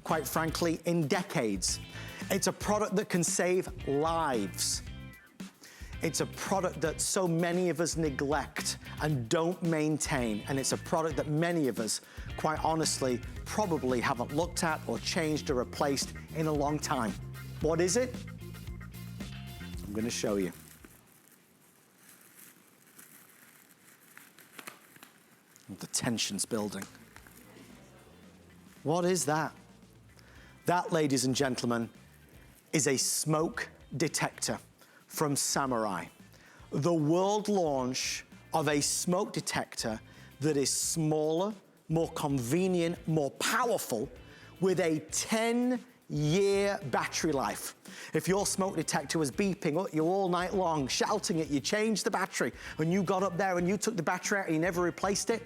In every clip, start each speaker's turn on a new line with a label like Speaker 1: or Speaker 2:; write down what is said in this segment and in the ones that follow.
Speaker 1: quite frankly, in decades. It's a product that can save lives. It's a product that so many of us neglect and don't maintain, and it's a product that many of us, quite honestly, probably haven't looked at or changed or replaced in a long time. What is it? I'm gonna show you. The tension's building. What is that? That, ladies and gentlemen, is a smoke detector from Samurai. The world launch of a smoke detector that is smaller, more convenient, more powerful, with a 10-year battery life. If your smoke detector was beeping at you all night long, shouting at you, change the battery, and you got up there and you took the battery out and you never replaced it,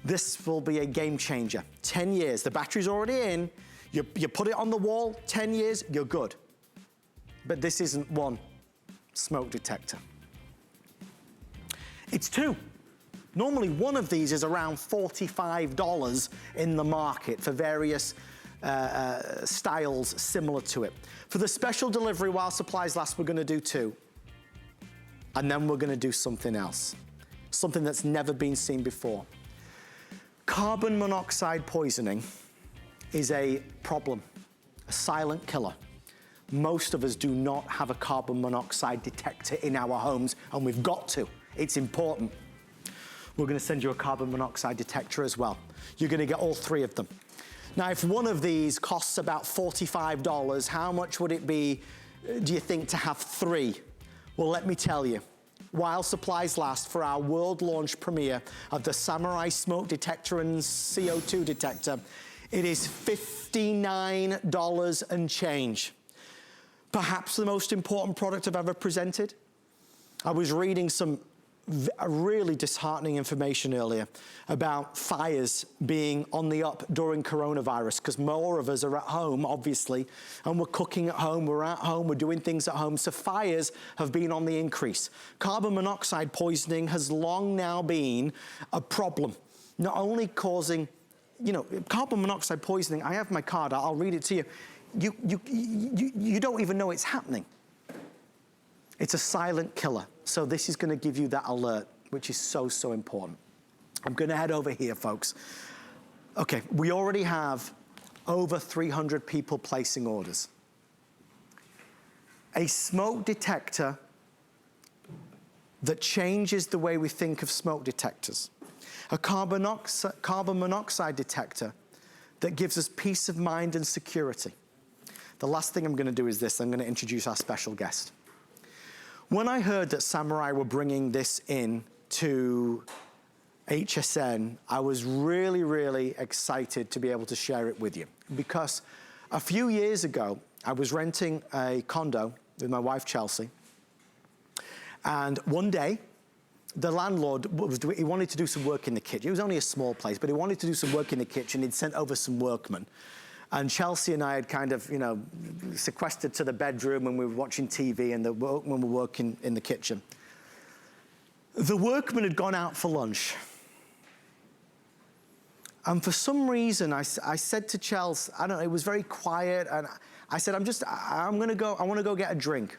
Speaker 1: this will be a game changer. 10 years, the battery's already in, you put it on the wall, 10 years, you're good. But this isn't one smoke detector. It's two. Normally one of these is around $45 in the market for various styles similar to it. For the special delivery while supplies last, we're gonna do two. And then we're gonna do something else. Something that's never been seen before. Carbon monoxide poisoning is a problem, a silent killer. Most of us do not have a carbon monoxide detector in our homes, and we've got to. It's important. We're gonna send you a carbon monoxide detector as well. You're gonna get all three of them. Now, if one of these costs about $45, how much would it be, do you think, to have three? Well, let me tell you. While supplies last, for our world launch premiere of the Samurai smoke detector and CO2 detector, it is $59 and change. Perhaps the most important product I've ever presented. I was reading some really disheartening information earlier about fires being on the up during coronavirus, because more of us are at home, obviously, and we're cooking at home, we're at home, we're doing things at home, so fires have been on the increase. Carbon monoxide poisoning has long now been a problem, not only causing, you know, carbon monoxide poisoning, I have my card, I'll read it to you. You don't even know it's happening. It's a silent killer. So this is gonna give you that alert, which is so, so important. I'm gonna head over here, folks. Okay, we already have over 300 people placing orders. A smoke detector that changes the way we think of smoke detectors. A carbon monoxide detector that gives us peace of mind and security. The last thing I'm gonna do is this. I'm gonna introduce our special guest. When I heard that Samurai were bringing this in to HSN, I was really, really excited to be able to share it with you. Because a few years ago, I was renting a condo with my wife, Chelsea. And one day, the landlord, he wanted to do some work in the kitchen. It was only a small place, but he wanted to do some work in the kitchen. He'd sent over some workmen. And Chelsea and I had kind of, you know, sequestered to the bedroom when we were watching TV, and the workmen were working in the kitchen. The workmen had gone out for lunch. And for some reason, I said to Chelsea, I don't know, it was very quiet, and I said, I want to go get a drink.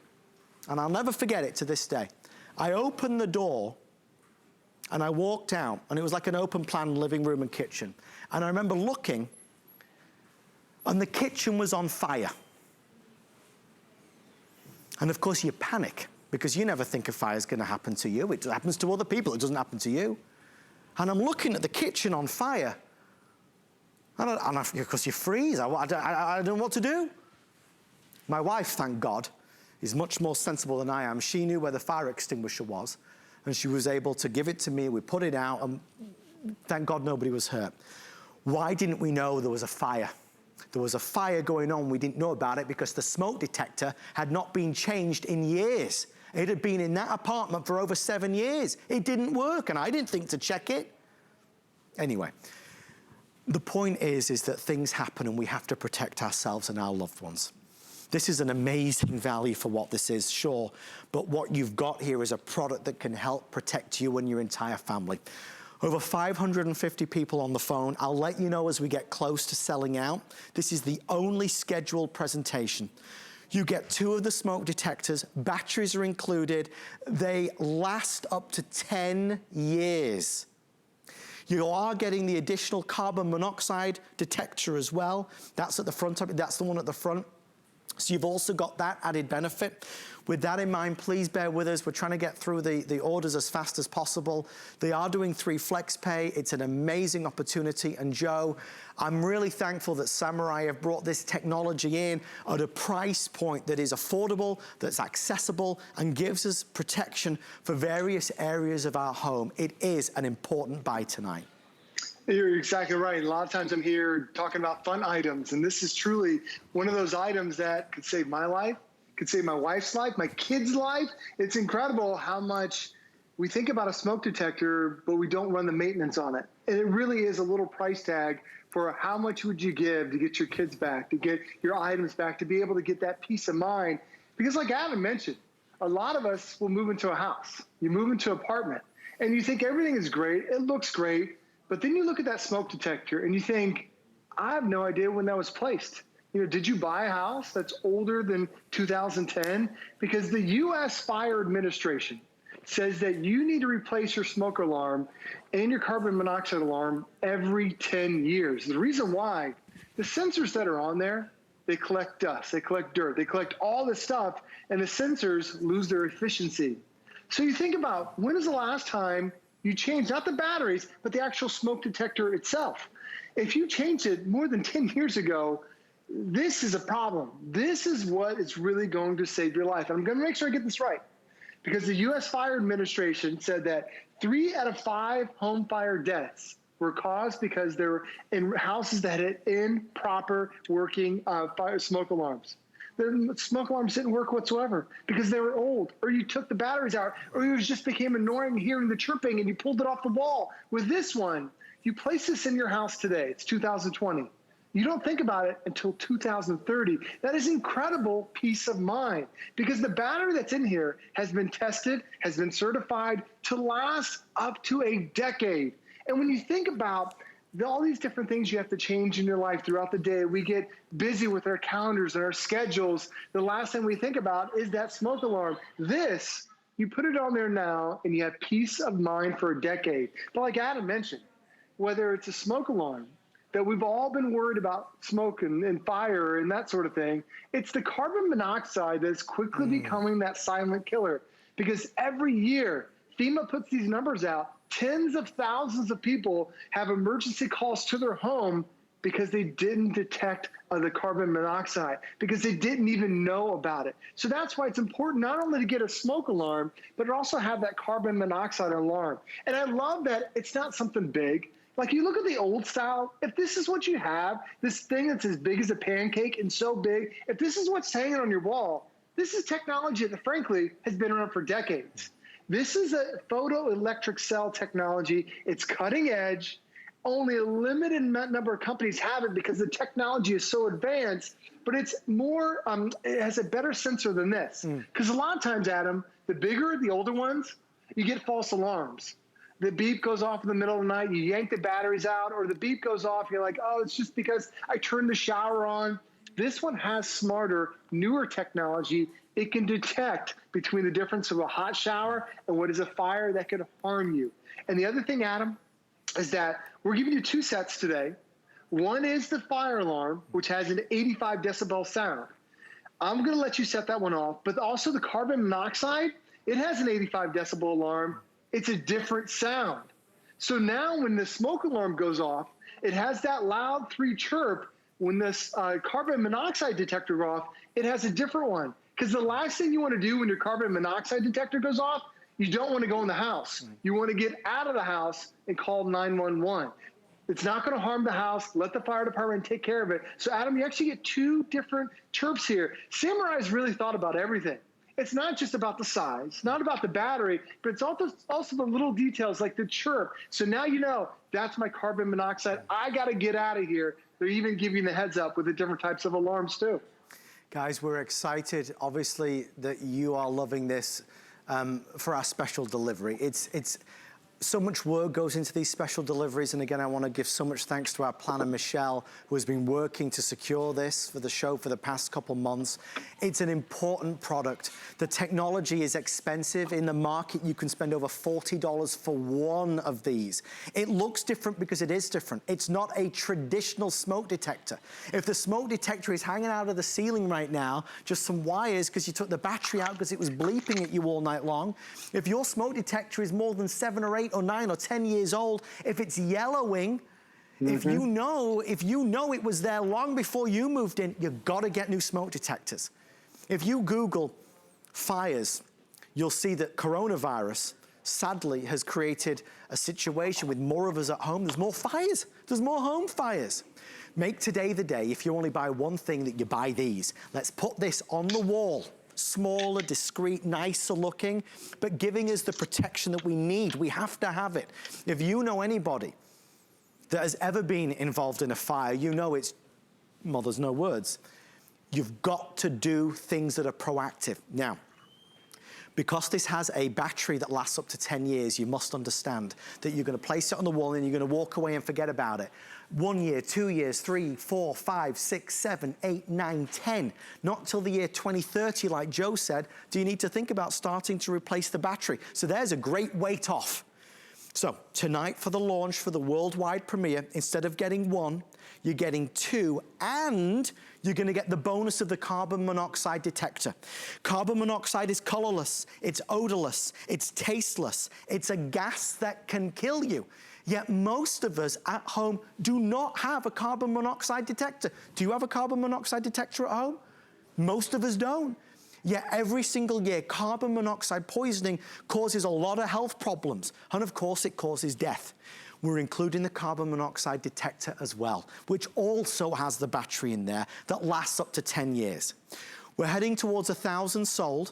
Speaker 1: And I'll never forget it to this day. I opened the door, and I walked out, and it was like an open plan living room and kitchen. And I remember looking, and the kitchen was on fire. And of course you panic, because you never think a fire's gonna happen to you. It happens to other people, it doesn't happen to you. And I'm looking at the kitchen on fire. And of course you freeze, I don't know what to do. My wife, thank God, is much more sensible than I am. She knew where the fire extinguisher was, and she was able to give it to me. We put it out, and thank God nobody was hurt. Why didn't we know there was a fire? There was a fire going on. We didn't know about it because the smoke detector had not been changed in years. It had been in that apartment for over 7 years. It didn't work, and I didn't think to check it. Anyway, the point is that things happen, and we have to protect ourselves and our loved ones. This is an amazing value for what this is, sure, but what you've got here is a product that can help protect you and your entire family. Over 550 people on the phone. I'll let you know as we get close to selling out. This is the only scheduled presentation. You get 2 of the smoke detectors, batteries are included. They last up to 10 years. You are getting the additional carbon monoxide detector as well. That's at the front of it, that's the one at the front. So you've also got that added benefit. With that in mind, please bear with us. We're trying to get through the orders as fast as possible. They are doing 3 flex pay. It's an amazing opportunity. And Joe, I'm really thankful that Samurai have brought this technology in at a price point that is affordable, that's accessible, and gives us protection for various areas of our home. It is an important buy tonight.
Speaker 2: You're exactly right. A lot of times I'm here talking about fun items, and this is truly one of those items that could save my life, could save my wife's life, my kid's life. It's incredible how much we think about a smoke detector, but we don't run the maintenance on it. And it really is a little price tag for how much would you give to get your kids back, to get your items back, to be able to get that peace of mind. Because like Adam mentioned, a lot of us will move into a house. You move into an apartment, and you think everything is great. It looks great. But then you look at that smoke detector and you think, I have no idea when that was placed. You know, did you buy a house that's older than 2010? Because the U.S. Fire Administration says that you need to replace your smoke alarm and your carbon monoxide alarm every 10 years. The reason why, the sensors that are on there, they collect dust, they collect dirt, they collect all this stuff, and the sensors lose their efficiency. So you think about, when is the last time you changed not the batteries, but the actual smoke detector itself? If you changed it more than 10 years ago, this is a problem. This is what is really going to save your life. And I'm going to make sure I get this right, because the U.S. Fire Administration said that 3 out of 5 home fire deaths were caused because they were in houses that had improper working fire smoke alarms. The smoke alarms didn't work whatsoever because they were old, or you took the batteries out, or it just became annoying hearing the chirping and you pulled it off the wall. With this one, you place this in your house today. It's 2020. You don't think about it until 2030. That is incredible peace of mind, because the battery that's in here has been tested, has been certified to last up to a decade. And when you think about all these different things you have to change in your life throughout the day, we get busy with our calendars and our schedules. The last thing we think about is that smoke alarm. This, you put it on there now and you have peace of mind for a decade. But like Adam mentioned, whether it's a smoke alarm, that we've all been worried about smoke and fire and that sort of thing, it's the carbon monoxide that's quickly becoming that silent killer. Because every year, FEMA puts these numbers out, tens of thousands of people have emergency calls to their home because they didn't detect the carbon monoxide, because they didn't even know about it. So that's why it's important not only to get a smoke alarm, but also have that carbon monoxide alarm. And I love that it's not something big. Like, you look at the old style, if this is what you have, this thing that's as big as a pancake and so big, if this is what's hanging on your wall, this is technology that, frankly, has been around for decades. This is a photoelectric cell technology. It's cutting edge. Only a limited number of companies have it because the technology is so advanced, but it's more, it has a better sensor than this. Because a lot of times, Adam, the bigger, the older ones, you get false alarms. The beep goes off in the middle of the night, you yank the batteries out, or the beep goes off, you're like, oh, it's just because I turned the shower on. This one has smarter, newer technology. It can detect between the difference of a hot shower and what is a fire that could harm you. And the other thing, Adam, is that we're giving you 2 sets today. One is the fire alarm, which has an 85 decibel sound. I'm going to let you set that one off, but also the carbon monoxide, it has an 85 decibel alarm. It's a different sound. So now when the smoke alarm goes off, it has that loud 3 chirp. When this carbon monoxide detector goes off, it has a different one. Because the last thing you want to do when your carbon monoxide detector goes off, you don't want to go in the house. You want to get out of the house and call 911. It's not going to harm the house. Let the fire department take care of it. So, Adam, you actually get 2 different chirps here. Samurai's really thought about everything. It's not just about the size, not about the battery, but it's also the little details like the chirp. So now you know, that's my carbon monoxide. I got to get out of here. They're even giving the heads up with the different types of alarms too.
Speaker 1: Guys, we're excited, obviously, that you are loving this for our special delivery. It's So much work goes into these special deliveries, and again, I want to give so much thanks to our planner, Michelle, who has been working to secure this for the show for the past couple months. It's an important product. The technology is expensive. In the market, you can spend over $40 for one of these. It looks different because it is different. It's not a traditional smoke detector. If the smoke detector is hanging out of the ceiling right now, just some wires because you took the battery out because it was bleeping at you all night long, if your smoke detector is more than 7 or 8 or 9 or 10 years old, if it's yellowing, if you know it was there long before you moved in, you've got to get new smoke detectors. If you Google fires, you'll see that coronavirus, sadly, has created a situation with more of us at home. There's more fires. There's more home fires. Make today the day. If you only buy one thing, that you buy these. Let's put this on the wall. Smaller, discreet, nicer looking, but giving us the protection that we need. We have to have it. If you know anybody that has ever been involved in a fire, you know it's, well, there's no words. You've got to do things that are proactive. Now, because this has a battery that lasts up to 10 years, you must understand that you're going to place it on the wall and you're going to walk away and forget about it. 1 year, 2 years, 3, 4, 5, 6, 7, 8, 9, 10. Not till the year 2030, like Joe said, do you need to think about starting to replace the battery. So there's a great weight off. So tonight for the launch, for the worldwide premiere, instead of getting one, you're getting two, and you're gonna get the bonus of the carbon monoxide detector. Carbon monoxide is colorless, it's odorless, it's tasteless, it's a gas that can kill you. Yet most of us at home do not have a carbon monoxide detector. Do you have a carbon monoxide detector at home? Most of us don't. Yet every single year, carbon monoxide poisoning causes a lot of health problems. And of course, it causes death. We're including the carbon monoxide detector as well, which also has the battery in there that lasts up to 10 years. We're heading towards 1,000 sold.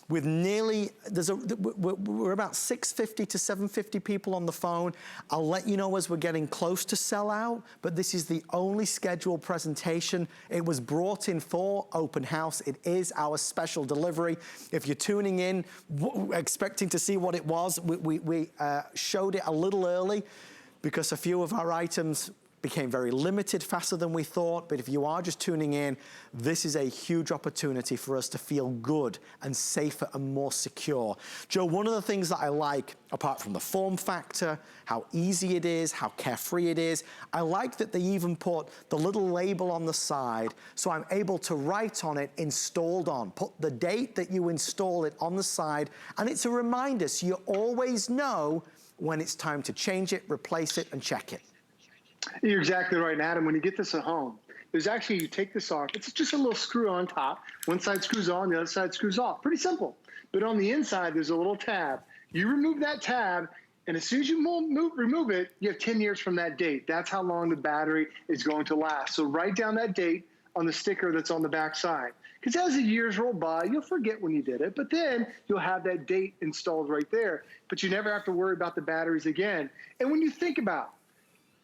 Speaker 1: With nearly, we're about 650 to 750 people on the phone. I'll let you know as we're getting close to sell out, but this is the only scheduled presentation. It was brought in for open house. It is our special delivery. If you're tuning in, expecting to see what it was, we showed it a little early because a few of our items became very limited faster than we thought, but if you are just tuning in, this is a huge opportunity for us to feel good and safer and more secure. Joe, one of the things that I like, apart from the form factor, how easy it is, how carefree it is, I like that they even put the little label on the side, so I'm able to write on it, installed on, put the date that you install it on the side, and it's a reminder, so you always know when it's time to change it, replace it, and check it.
Speaker 2: You're exactly right, and Adam. When you get this at home, there's actually, you take this off. It's just a little screw on top. One side screws on, the other side screws off. Pretty simple. But on the inside, there's a little tab. You remove that tab, and as soon as you remove it, you have 10 years from that date. That's how long the battery is going to last. So write down that date on the sticker that's on the back side. Because as the years roll by, you'll forget when you did it, but then you'll have that date installed right there. But you never have to worry about the batteries again. And when you think about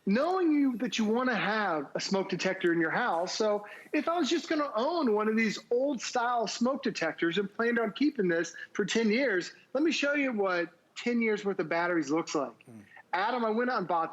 Speaker 2: knowing that you want to have a smoke detector in your house. So if I was just going to own one of these old style smoke detectors and planned on keeping this for 10 years, let me show you what 10 years worth of batteries looks like. Adam, I went out and bought